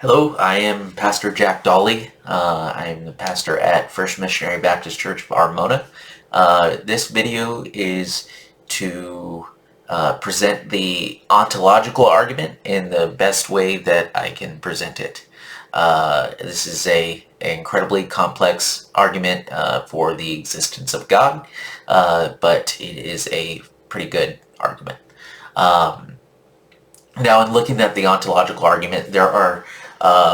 Hello, I am Pastor Jack Dolly. I am the pastor at First Missionary Baptist Church of Armona. This video is to present the ontological argument in the best way that I can present it. This is an incredibly complex argument for the existence of God, but it is a pretty good argument. Now, in looking at the ontological argument, there are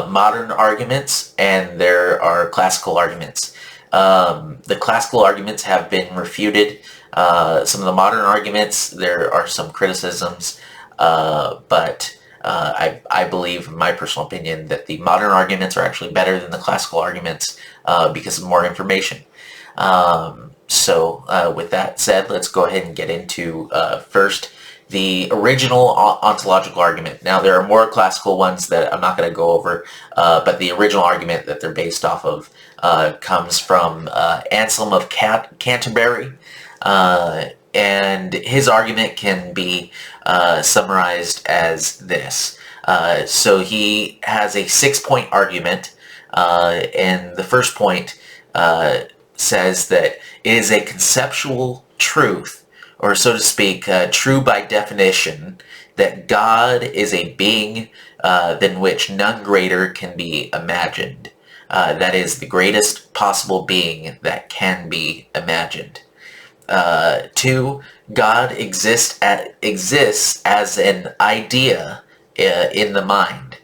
modern arguments and there are classical arguments. The classical arguments have been refuted. Some of the modern arguments, there are some criticisms, but I believe, in my personal opinion, that the modern arguments are actually better than the classical arguments because of more information. So with that said, let's go ahead and get into first the original ontological argument. Now, there are more classical ones that I'm not going to go over, but the original argument that they're based off of comes from Anselm of Canterbury, and his argument can be summarized as this. So he has a 6-point argument, and the first point says that it is a conceptual truth, or so to speak, true by definition, that God is a being than which none greater can be imagined. That is the greatest possible being that can be imagined. 2, God exists as an idea in the mind.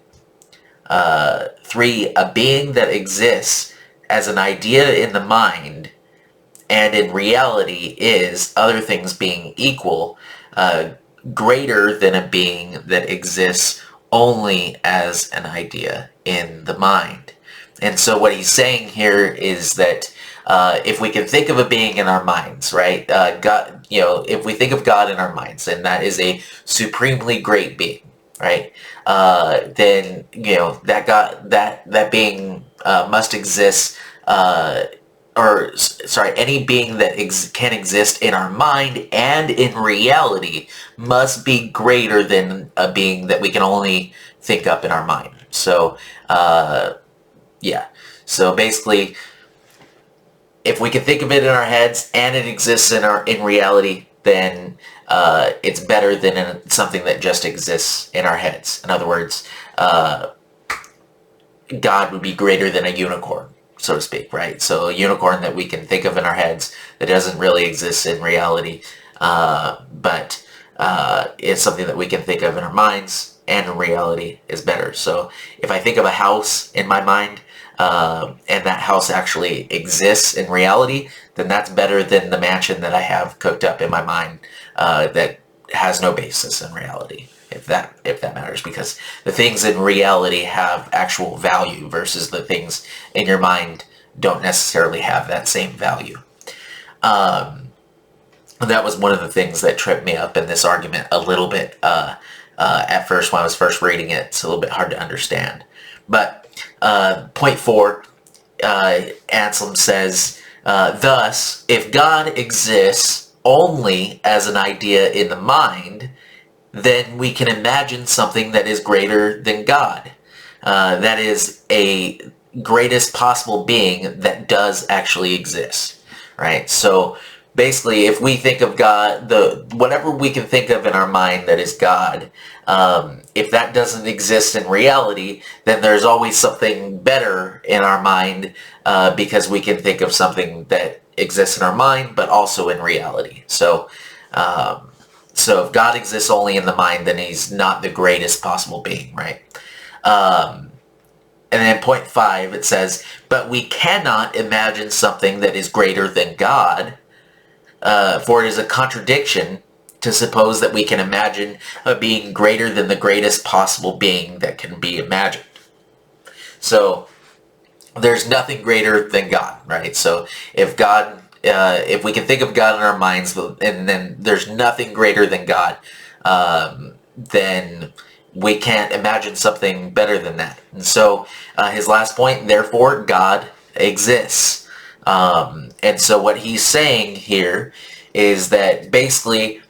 3, a being that exists as an idea in the mind and in reality is, other things being equal, greater than a being that exists only as an idea in the mind. And so what he's saying here is that if we can think of a being in our minds, right? God, if we think of God in our minds, and that is a supremely great being, right? Then that God, that being must exist. Any being that can exist in our mind and in reality must be greater than a being that we can only think up in our mind. So, yeah. So basically, if we can think of it in our heads and it exists in reality, then it's better than something that just exists in our heads. In other words, God would be greater than a unicorn, so to speak, right? So a unicorn that we can think of in our heads that doesn't really exist in reality, but it's something that we can think of in our minds and in reality is better. So if I think of a house in my mind and that house actually exists in reality, then that's better than the mansion that I have cooked up in my mind that has no basis in reality. If that matters, because the things in reality have actual value versus the things in your mind don't necessarily have that same value. That was one of the things that tripped me up in this argument a little bit at first when I was first reading it. It's a little bit hard to understand. But point 4, Anselm says, thus, if God exists only as an idea in the mind, then we can imagine something that is greater than God. That is a greatest possible being that does actually exist, right? So basically, if we think of God, whatever we can think of in our mind that is God, if that doesn't exist in reality, then there's always something better in our mind because we can think of something that exists in our mind, but also in reality. So if God exists only in the mind, then he's not the greatest possible being, right? And then point 5, it says, but we cannot imagine something that is greater than God, for it is a contradiction to suppose that we can imagine a being greater than the greatest possible being that can be imagined. So there's nothing greater than God, right? So if we can think of God in our minds, and then there's nothing greater than God, then we can't imagine something better than that. And so his last point, therefore, God exists. And so what he's saying here is that basically,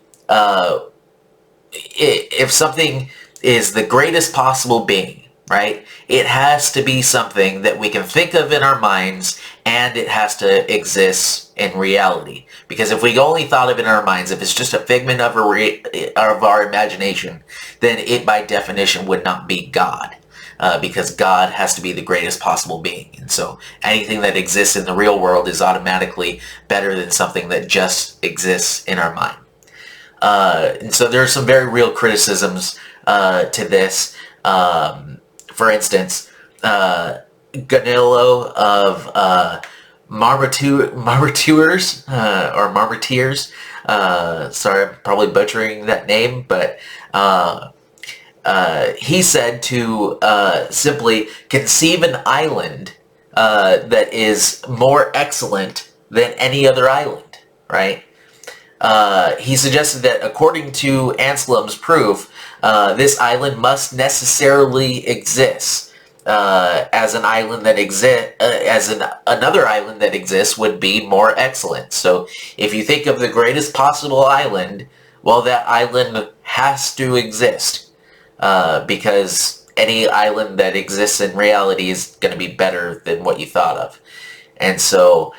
if something is the greatest possible being, right? It has to be something that we can think of in our minds, and it has to exist in reality. Because if we only thought of it in our minds, if it's just a figment of our imagination, then it by definition would not be God. Because God has to be the greatest possible being. And so anything that exists in the real world is automatically better than something that just exists in our mind. And so there are some very real criticisms to this. For instance, Ganillo of Marmoteurs, or Marmoteers, sorry, I'm probably butchering that name, but he said to simply conceive an island that is more excellent than any other island, right? He suggested that according to Anselm's proof, this island must necessarily exist as an island that another island that exists would be more excellent. So if you think of the greatest possible island, well, that island has to exist because any island that exists in reality is going to be better than what you thought of. And so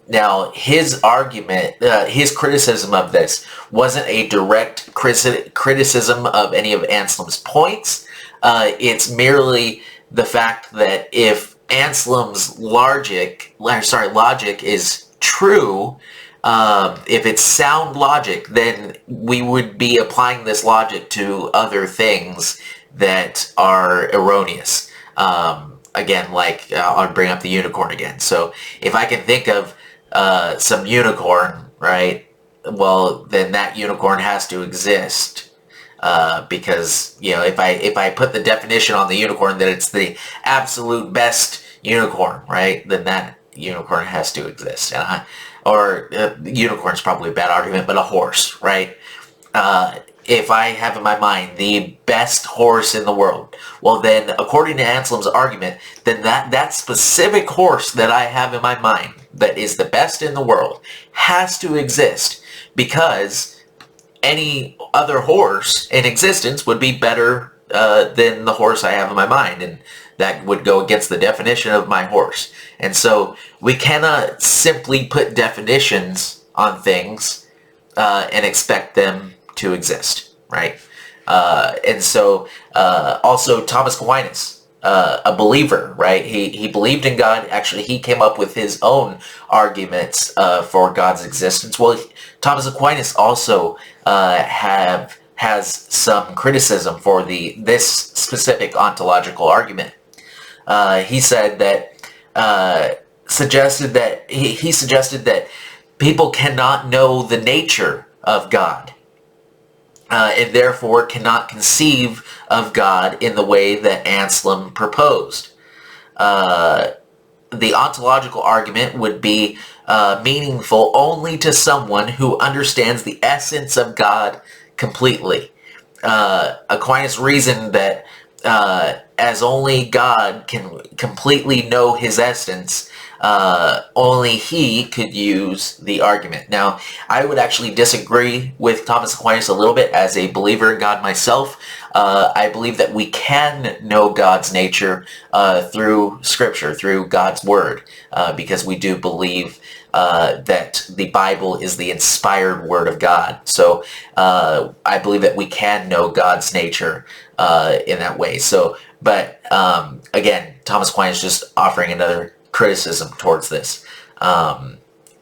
now, his argument, his criticism of this wasn't a direct criticism of any of Anselm's points. It's merely the fact that if Anselm's logic is true, if it's sound logic, then we would be applying this logic to other things that are erroneous. Again, like I'll bring up the unicorn again. So if I can think of some unicorn, right? Well, then that unicorn has to exist because if I put the definition on the unicorn that it's the absolute best unicorn, right? Then that unicorn has to exist. Unicorn's probably a bad argument, but a horse, right? If I have in my mind the best horse in the world, well then, according to Anselm's argument, then that specific horse that I have in my mind that is the best in the world has to exist because any other horse in existence would be better than the horse I have in my mind, and that would go against the definition of my horse. And so we cannot simply put definitions on things and expect them to exist, right? And so also Thomas Aquinas, a believer, right? He believed in God. Actually, he came up with his own arguments for God's existence. Well, Thomas Aquinas also has some criticism for this specific ontological argument. He said that suggested that people cannot know the nature of God. And therefore cannot conceive of God in the way that Anselm proposed. The ontological argument would be meaningful only to someone who understands the essence of God completely. Aquinas reasoned that as only God can completely know his essence, only he could use the argument. Now, I would actually disagree with Thomas Aquinas a little bit as a believer in God myself. I believe that we can know God's nature through Scripture, through God's Word, because we do believe that the Bible is the inspired Word of God. So I believe that we can know God's nature in that way. So, but again, Thomas Aquinas just offering another criticism towards this.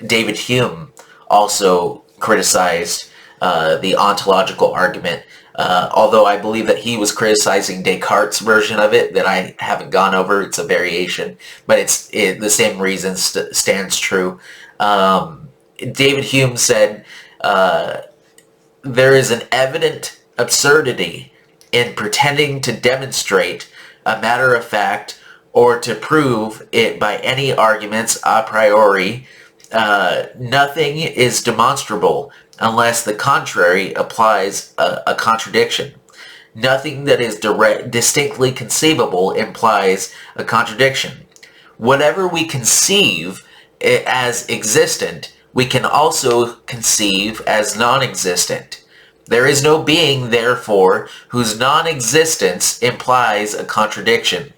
David Hume also criticized the ontological argument, although I believe that he was criticizing Descartes' version of it that I haven't gone over. It's a variation, but the same reason stands true. David Hume said, there is an evident absurdity in pretending to demonstrate a matter of fact or to prove it by any arguments a priori. Nothing is demonstrable unless the contrary applies a contradiction. Nothing that is distinctly conceivable implies a contradiction. Whatever we conceive as existent, we can also conceive as non-existent. There is no being, therefore, whose non-existence implies a contradiction.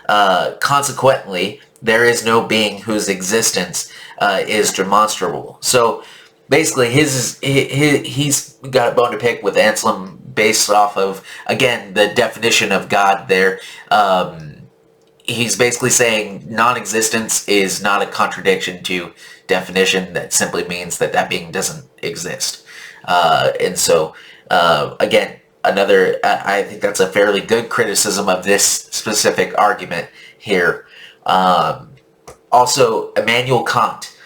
Consequently, there is no being whose existence is demonstrable. So basically, he's got a bone to pick with Anselm based off of, again, the definition of God there. He's basically saying non-existence is not a contradiction to definition. That simply means that that being doesn't exist. And so, again, I think that's a fairly good criticism of this specific argument here. Also, Immanuel Kant,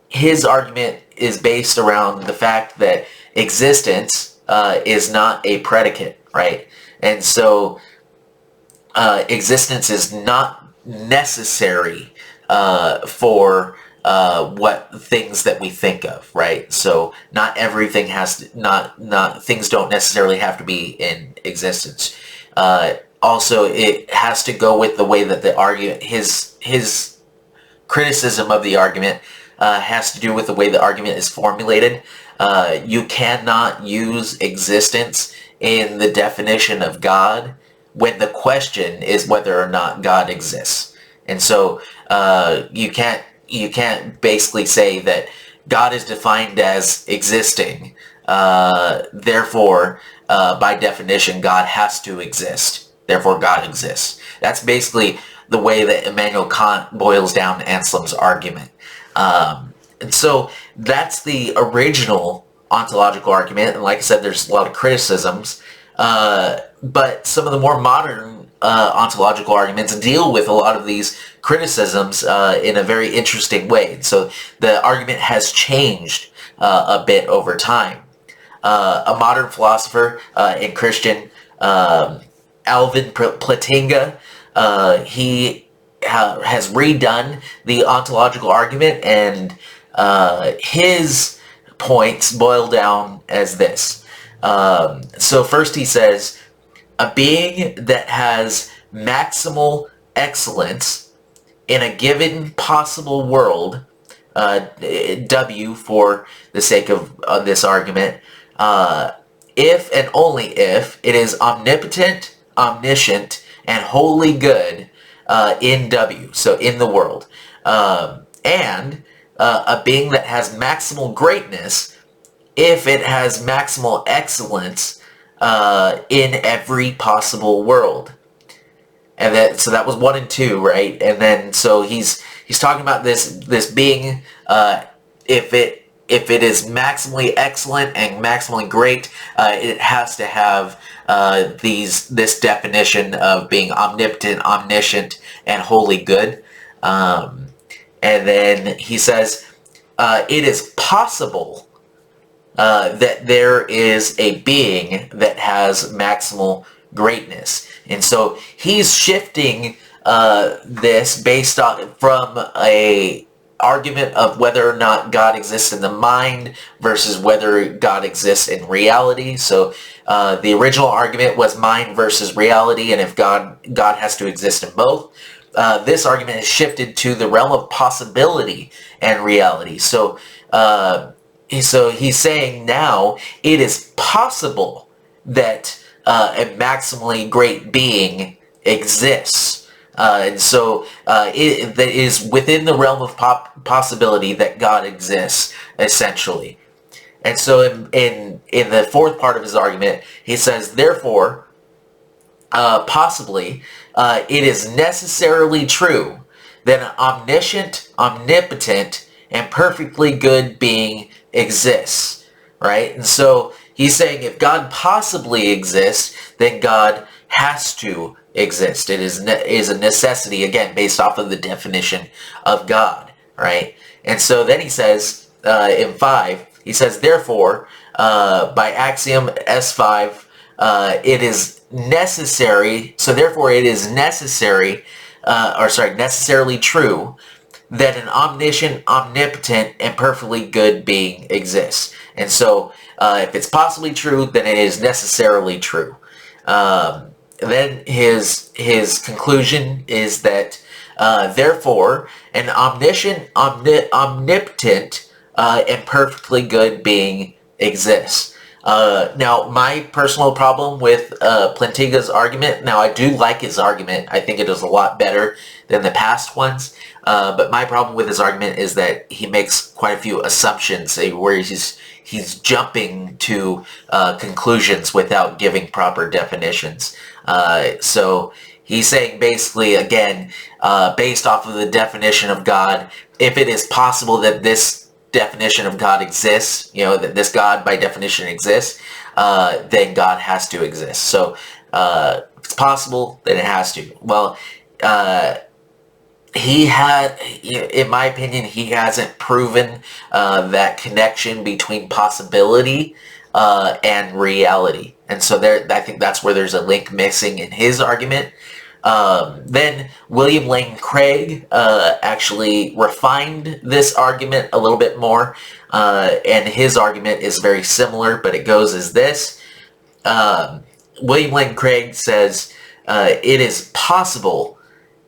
his argument is based around the fact that existence is not a predicate, right? And so existence is not necessary for what things that we think of, right? So not everything has to, not things don't necessarily have to be in existence. Also, it has to go with the way that the argument, his criticism of the argument has to do with the way the argument is formulated. You cannot use existence in the definition of God when the question is whether or not God exists. And so you can't basically say that God is defined as existing, therefore by definition God has to exist, therefore God exists. That's basically the way that Immanuel Kant boils down Anselm's argument. And so that's the original ontological argument, and like I said, there's a lot of criticisms, but some of the more modern ontological arguments deal with a lot of these criticisms in a very interesting way. And so the argument has changed a bit over time. A modern philosopher and Christian, Alvin Plantinga, he has redone the ontological argument, and his points boil down as this. So first he says, a being that has maximal excellence in a given possible world, W for the sake of this argument, if and only if it is omnipotent, omniscient, and wholly good in W, so in the world, and a being that has maximal greatness if it has maximal excellence in every possible world. And so that was 1 and 2, right? And then so he's talking about this being, if it is maximally excellent and maximally great, it has to have this definition of being omnipotent, omniscient, and wholly good. And then he says, it is possible that there is a being that has maximal greatness. And so he's shifting this based on from a argument of whether or not God exists in the mind versus whether God exists in reality. So the original argument was mind versus reality, and if God has to exist in both. This argument is shifted to the realm of possibility and reality. So he's saying now it is possible that a maximally great being exists. And so it is within the realm of possibility that God exists, essentially. And so in the fourth part of his argument, he says, therefore, possibly, it is necessarily true that an omniscient, omnipotent, and perfectly good being exists, right? And so he's saying if God possibly exists, then God has to exist. It is a necessity, again, based off of the definition of God, right? And so then he says, in 5, he says, therefore, by axiom S5, it is necessary, so therefore it is necessarily true that an omniscient, omnipotent, and perfectly good being exists. And so if it's possibly true, then it is necessarily true. Then his conclusion is that therefore an omniscient, omnipotent, and perfectly good being exists. Now, my personal problem with Plantinga's argument, now I do like his argument. I think it is a lot better than the past ones. But my problem with his argument is that he makes quite a few assumptions where he's jumping to conclusions without giving proper definitions. So he's saying basically, again, based off of the definition of God, if it is possible that this definition of God exists, that this God by definition exists, then God has to exist. So if it's possible, then it has to. Well, in my opinion, he hasn't proven that connection between possibility and reality. And so I think that's where there's a link missing in his argument. Then William Lane Craig actually refined this argument a little bit more, and his argument is very similar, but it goes as this. William Lane Craig says it is possible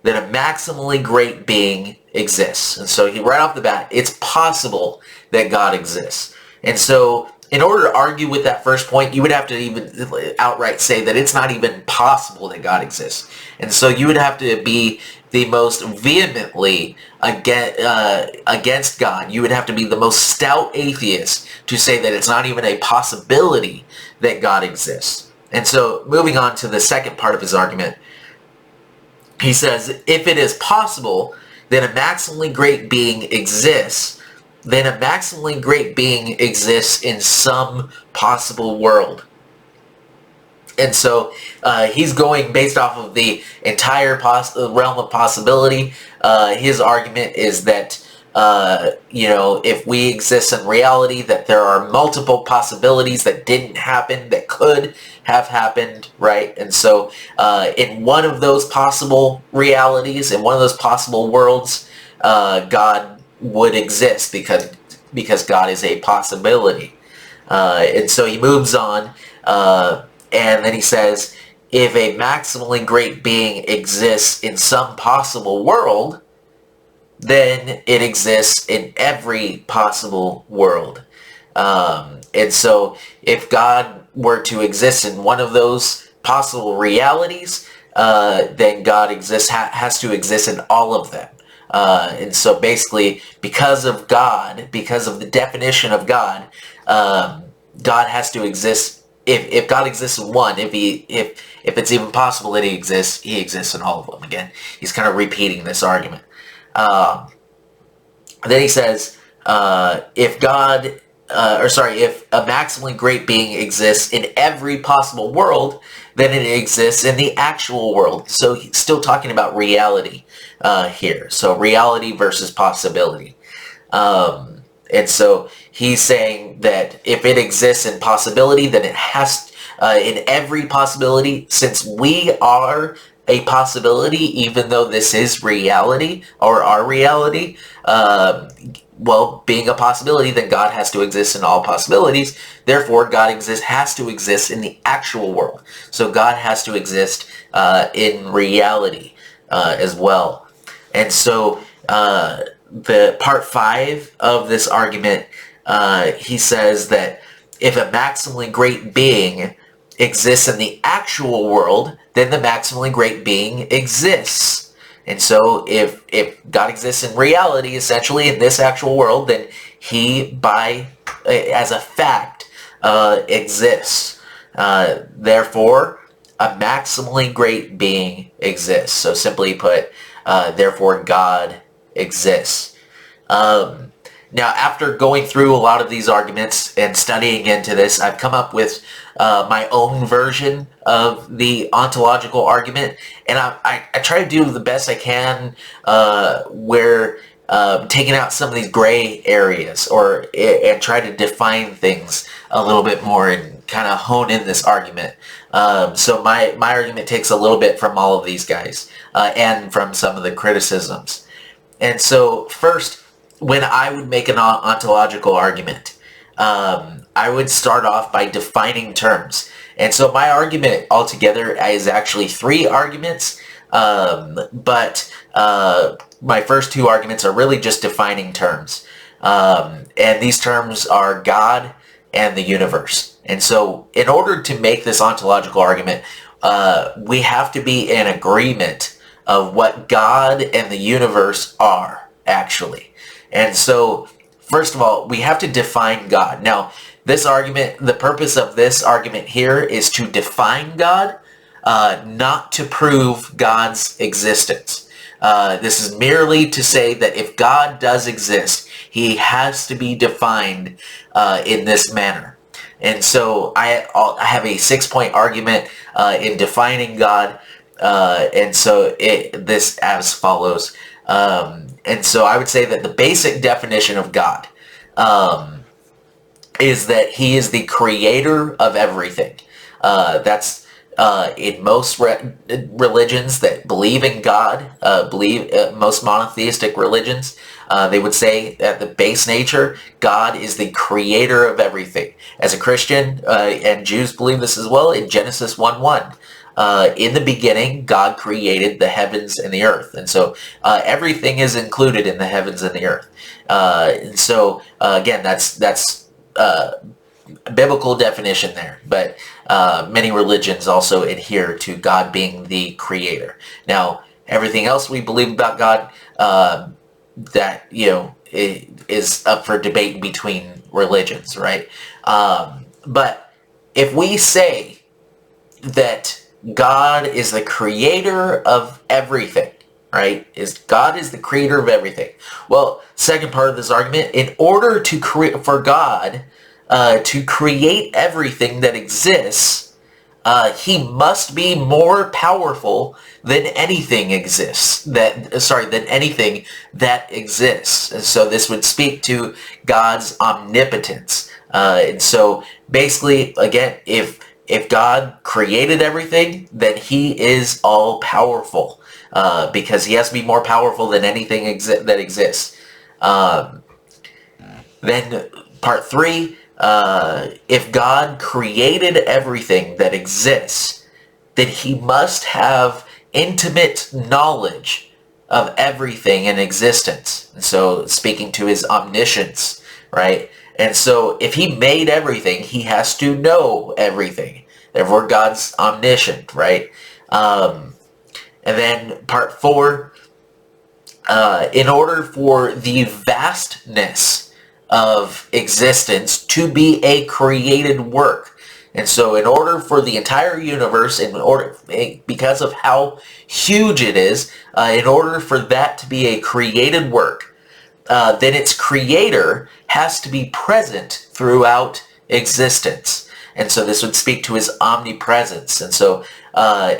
that a maximally great being exists. And so right off the bat, it's possible that God exists. And so in order to argue with that first point, you would have to even outright say that it's not even possible that God exists. And so you would have to be the most vehemently against God. You would have to be the most stout atheist to say that it's not even a possibility that God exists. And so moving on to the second part of his argument, he says, if it is possible that a maximally great being exists, then a maximally great being exists in some possible world. And so he's going based off of the entire realm of possibility. His argument is that, if we exist in reality, that there are multiple possibilities that didn't happen, that could have happened, right? And so in one of those possible realities, in one of those possible worlds, God would exist because God is a possibility. And so he moves on, and then he says, if a maximally great being exists in some possible world, then it exists in every possible world. And so if God were to exist in one of those possible realities, then God has to exist in all of them. And so basically, because of God, because of the definition of God, God has to exist. If God exists in one, if it's even possible that he exists in all of them. Again, he's kind of repeating this argument. Then he says, if a maximally great being exists in every possible world, then it exists in the actual world. So he's still talking about reality here. So reality versus possibility. And so he's saying that if it exists in possibility, then it has, in every possibility, since we are a possibility, even though this is reality, or our reality, being a possibility, then God has to exist in all possibilities. Therefore, God has to exist in the actual world. So God has to exist in reality as well. And so the part 5 of this argument, he says that if a maximally great being exists in the actual world, then the maximally great being exists. And so if God exists in reality, essentially in this actual world, then he, as a fact, exists. Therefore, a maximally great being exists. So simply put, therefore God exists. Now, after going through a lot of these arguments and studying into this, I've come up with my own version of the ontological argument, and I try to do the best I can where taking out some of these gray areas and try to define things a little bit more and kind of hone in this argument. So my argument takes a little bit from all of these guys and from some of the criticisms. And so first, when I would make an ontological argument, I would start off by defining terms. And so my argument altogether is actually 3 arguments, but my first 2 arguments are really just defining terms. And these terms are God and the universe. And so in order to make this ontological argument, we have to be in agreement of what God and the universe are, actually. And so, first of all, we have to define God. Now, this argument, the purpose of this argument here is to define God, not to prove God's existence. This is merely to say that if God does exist, he has to be defined in this manner. And so I have a 6-point argument in defining God. And so this as follows. And so I would say that the basic definition of God is that he is the creator of everything. That's in most religions that believe in God, most monotheistic religions, they would say at the base nature, God is the creator of everything. As a Christian, and Jews believe this as well, in Genesis 1:1, in the beginning, God created the heavens and the earth. And so everything is included in the heavens and the earth. And so, again, that's biblical definition there, but many religions also adhere to God being the creator. Now, everything else we believe about God, that is up for debate between religions, right? But if we say that God is the creator of everything, right? God is the creator of everything. Well, second part of this argument, in order to create for God to create everything that exists, he must be more powerful than anything than anything that exists. And so this would speak to God's omnipotence. And so basically, again, if God created everything, then he is all powerful, because he has to be more powerful than anything that exists. Then part 3, if God created everything that exists, then he must have intimate knowledge of everything in existence. And so speaking to his omniscience, right? And so if he made everything, he has to know everything. Therefore, God's omniscient, right? And then part 4, in order for the vastness of existence to be a created work. And so in order for the entire universe, because of how huge it is, in order for that to be a created work, then its creator has to be present throughout existence. And so this would speak to his omnipresence. And so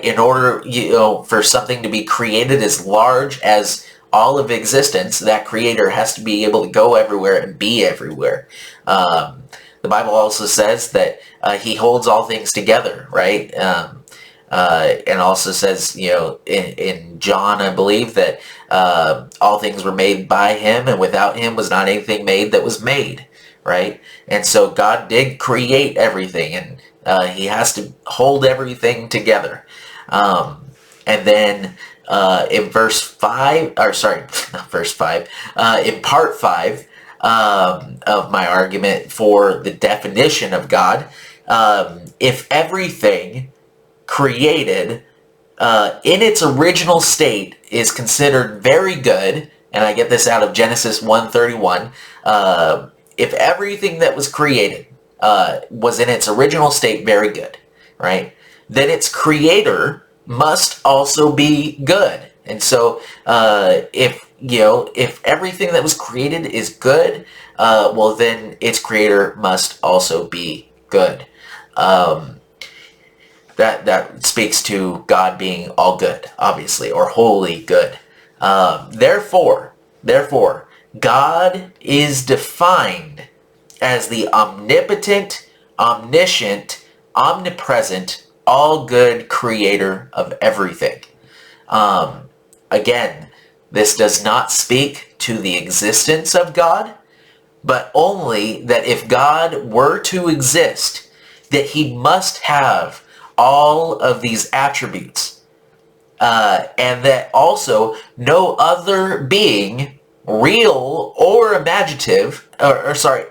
in order for something to be created as large as all of existence, that creator has to be able to go everywhere and be everywhere. The Bible also says that he holds all things together, right? And also says, in John, I believe, that all things were made by him, and without him was not anything made that was made, right? And so God did create everything, and he has to hold everything together. And then in verse 5, or sorry, not verse 5, in part 5 of my argument for the definition of God, if everything created in its original state is considered very good, and I get this out of Genesis 1:31, if everything that was created was in its original state very good, right, then its creator must also be good. And so if everything that was created is good, well, then its creator must also be good. That speaks to God being all good, obviously, or wholly good. Therefore, God is defined as the omnipotent, omniscient, omnipresent, all good creator of everything. Again, this does not speak to the existence of God, but only that if God were to exist, that he must have all of these attributes, and that also no other being real or imaginative,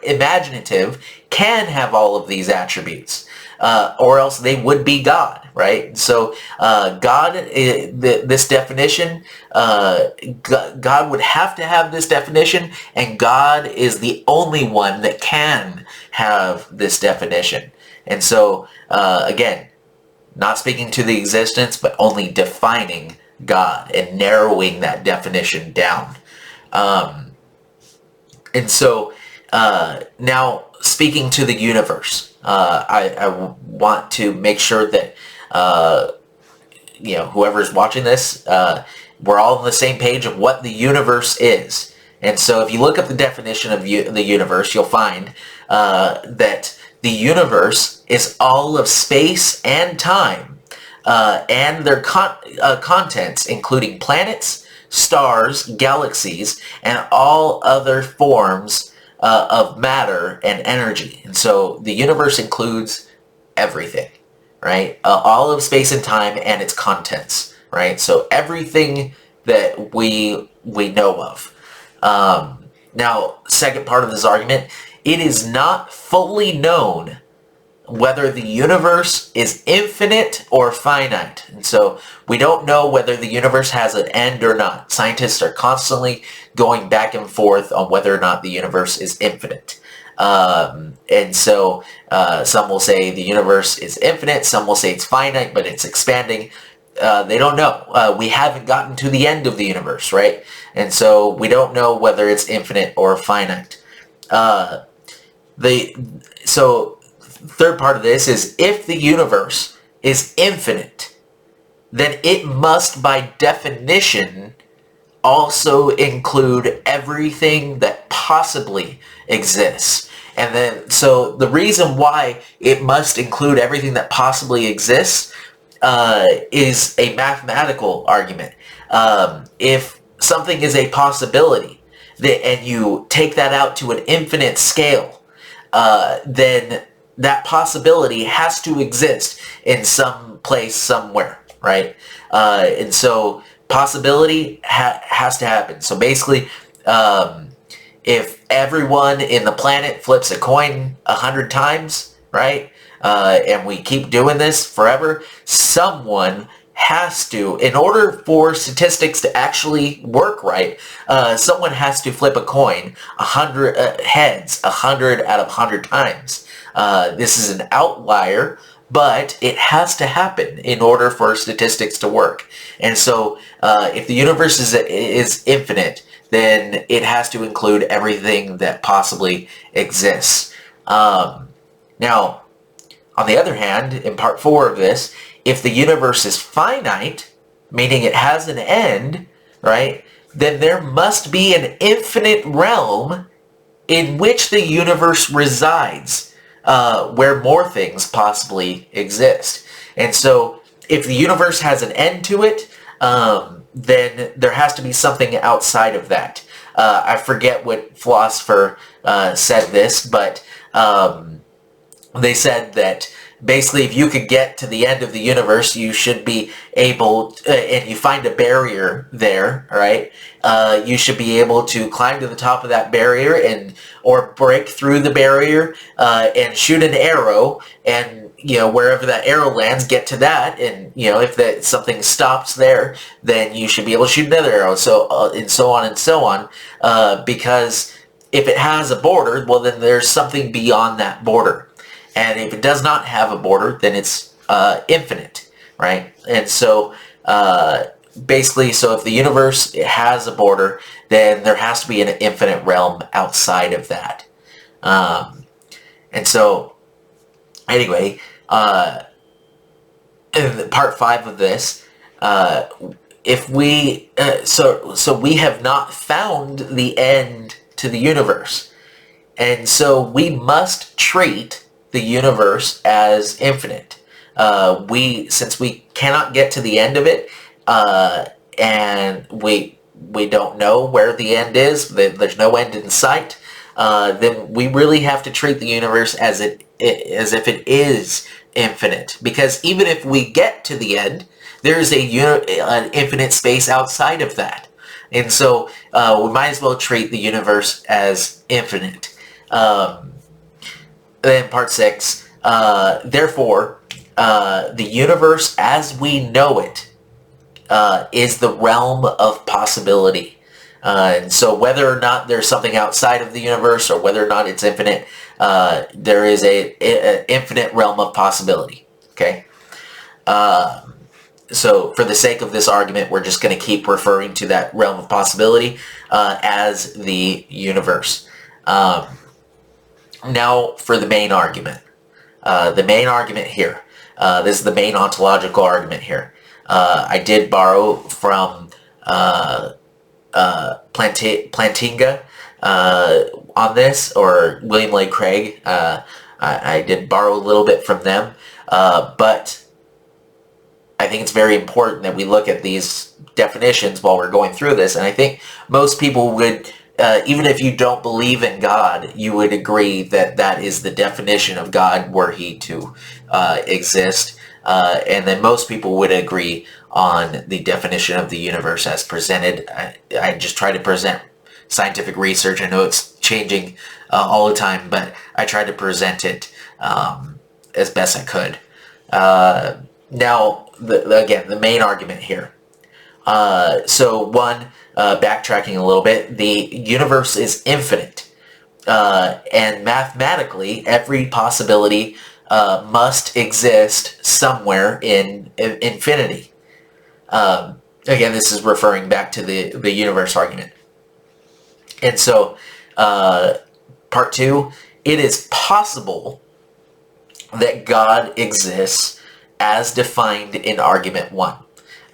imaginative, can have all of these attributes, or else they would be God, right? So God, this definition, God would have to have this definition, and God is the only one that can have this definition. And so, again, not speaking to the existence, but only defining God and narrowing that definition down. And so now speaking to the universe, I want to make sure that whoever's watching this, we're all on the same page of what the universe is. And so if you look up the definition of the universe, you'll find that the universe is all of space and time and their contents, including planets, stars, galaxies, and all other forms of matter and energy. And so the universe includes everything, right? All of space and time and its contents, right? So everything that we know of. Now, second part of this argument, it is not fully known whether the universe is infinite or finite. And so we don't know whether the universe has an end or not. Scientists are constantly going back and forth on whether or not the universe is infinite. And so some will say the universe is infinite, some will say it's finite, but it's expanding. They don't know. We haven't gotten to the end of the universe, right? And so we don't know whether it's infinite or finite. So third part of this is, if the universe is infinite, then it must by definition also include everything that possibly exists. And then, so the reason why it must include everything that possibly exists is a mathematical argument. If something is a possibility, and you take that out to an infinite scale, then that possibility has to exist in some place somewhere, right? And so possibility has to happen. So basically, if everyone in the planet flips a coin 100 times, right, and we keep doing this forever, someone has to, in order for statistics to actually work right, someone has to flip a coin 100 heads 100 out of 100 times. This is an outlier, but it has to happen in order for statistics to work. And so if the universe is infinite, then it has to include everything that possibly exists. Now, on the other hand, in part 4 of this, if the universe is finite, meaning it has an end, right, then there must be an infinite realm in which the universe resides, where more things possibly exist. And so if the universe has an end to it, then there has to be something outside of that. I forget what philosopher said this, but they said that basically if you could get to the end of the universe, you should be able, and you find a barrier there, right? You should be able to climb to the top of that barrier or break through the barrier and shoot an arrow, and wherever that arrow lands, get to that, and if something stops there, then you should be able to shoot another arrow, and so on and so on, because if it has a border, well, then there's something beyond that border. And if it does not have a border, then it's infinite, right? And so basically, so if the universe has a border, then there has to be an infinite realm outside of that. And so, anyway, in part 5 of this, if we so we have not found the end to the universe, and so we must treat the universe as infinite. Since we cannot get to the end of it, and we don't know where the end is, there's no end in sight, then we really have to treat the universe as if it is infinite. Because even if we get to the end, there is an infinite space outside of that. And so we might as well treat the universe as infinite. Then part 6, therefore, the universe as we know it is the realm of possibility. And so whether or not there's something outside of the universe or whether or not it's infinite, there is a infinite realm of possibility. Okay? So for the sake of this argument, we're just going to keep referring to that realm of possibility as the universe. Now for the main argument. The main argument here. This is the main ontological argument here. I did borrow from Plantinga on this, or William Lane Craig. I did borrow a little bit from them, but I think it's very important that we look at these definitions while we're going through this. And I think most people would, even if you don't believe in God, you would agree that that is the definition of God were he to exist. And then most people would agree on the definition of the universe as presented. I just try to present scientific research. I know it's changing all the time, but I tried to present it as best I could. Now, again, the main argument here. So one, backtracking a little bit, the universe is infinite. And mathematically, every possibility must exist somewhere in infinity. Again, this is referring back to the universe argument. And so, part 2, it is possible that God exists as defined in argument 1.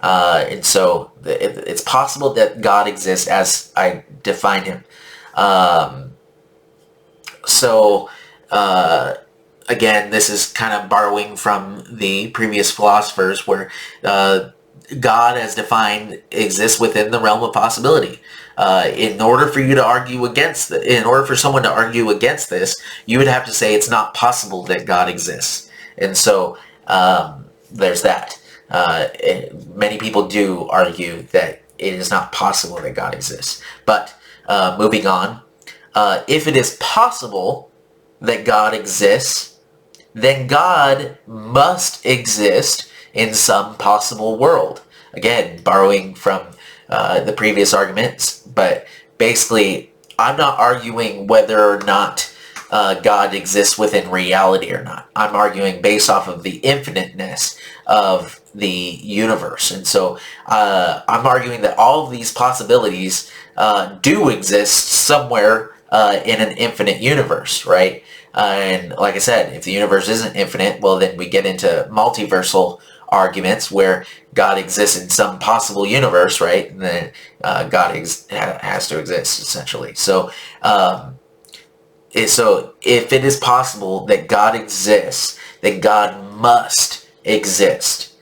And so it's possible that God exists as I defined him. Again, this is kind of borrowing from the previous philosophers where God as defined exists within the realm of possibility. In order for you to argue against in order for someone to argue against this, you would have to say it's not possible that God exists. And so there's that. Many people do argue that it is not possible that God exists. But moving on, if it is possible that God exists, then God must exist in some possible world. Again, borrowing from the previous arguments, but basically, I'm not arguing whether or not God exists within reality or not. I'm arguing based off of the infiniteness of the universe. And so I'm arguing that all of these possibilities do exist somewhere in an infinite universe, right? And like I said, if the universe isn't infinite, well, then we get into multiversal arguments where God exists in some possible universe, right? And then God has to exist, essentially. So if it is possible that God exists, then God must exist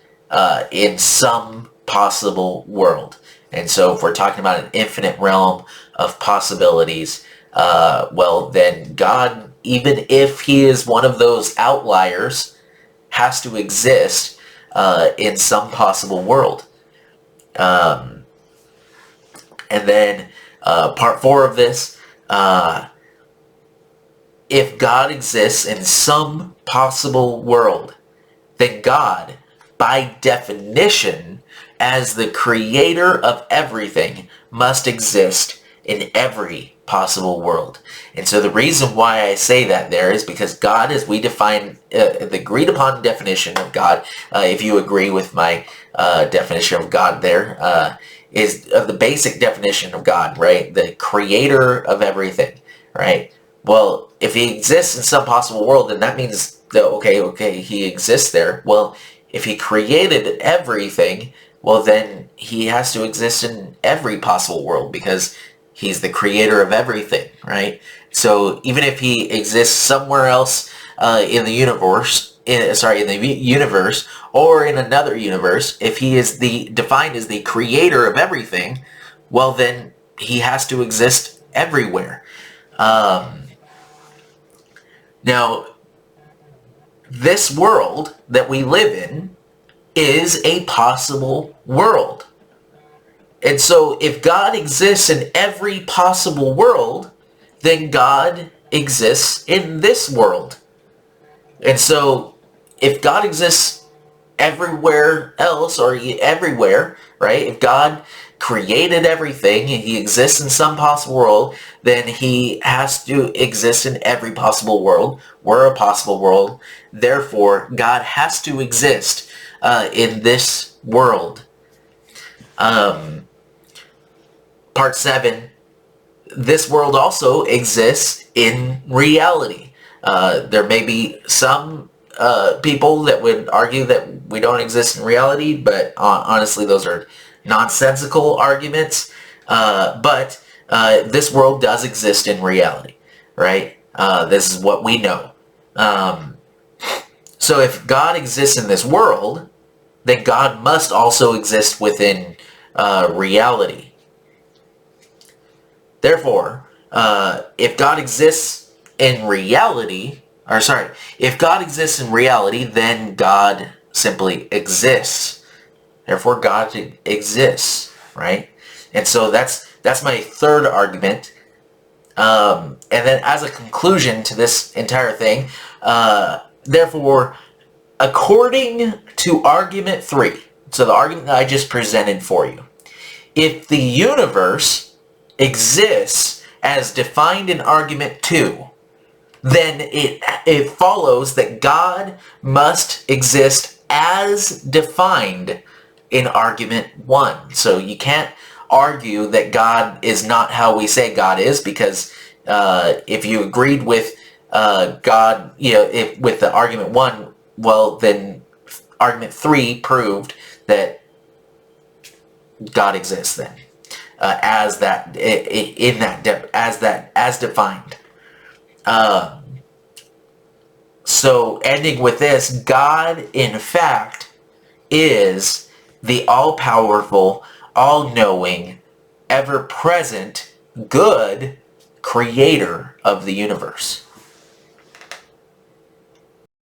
in some possible world. And so if we're talking about an infinite realm of possibilities, well, then God, even if he is one of those outliers, has to exist in some possible world. And then part 4 of this, if God exists in some possible world, then God, by definition, as the creator of everything, must exist in every possible world. And so the reason why I say that there is because God, as we define the agreed upon definition of God, if you agree with my definition of God there, is the basic definition of God, right? The creator of everything, right? Well, if he exists in some possible world, then that means that, okay, he exists there. Well, if he created everything, well, then he has to exist in every possible world because he's the creator of everything, right? So even if he exists somewhere else in the universe, or in another universe, if he is defined as the creator of everything, well, then he has to exist everywhere. Now, this world that we live in is a possible world. And so if God exists in every possible world, then God exists in this world. And so if God exists everywhere else, or everywhere, right? If God created everything and he exists in some possible world, then he has to exist in every possible world. We're a possible world. Therefore, God has to exist in this world. Part 7, this world also exists in reality. There may be some people that would argue that we don't exist in reality, but honestly those are nonsensical arguments. But this world does exist in reality, right? This is what we know. So if God exists in this world, then God must also exist within reality. Therefore, if God exists in reality, if God exists in reality, then God simply exists. Therefore, God exists, right? And so that's my third argument. And then as a conclusion to this entire thing, therefore, according to argument 3, so the argument that I just presented for you, if the universe exists as defined in argument 2, then it follows that God must exist as defined in argument 1. So you can't argue that God is not how we say God is, because if you agreed with God, with the argument 1, well, then argument 3 proved that God exists then, as defined. So ending with this, God in fact is the all-powerful, all-knowing, ever-present, good creator of the universe.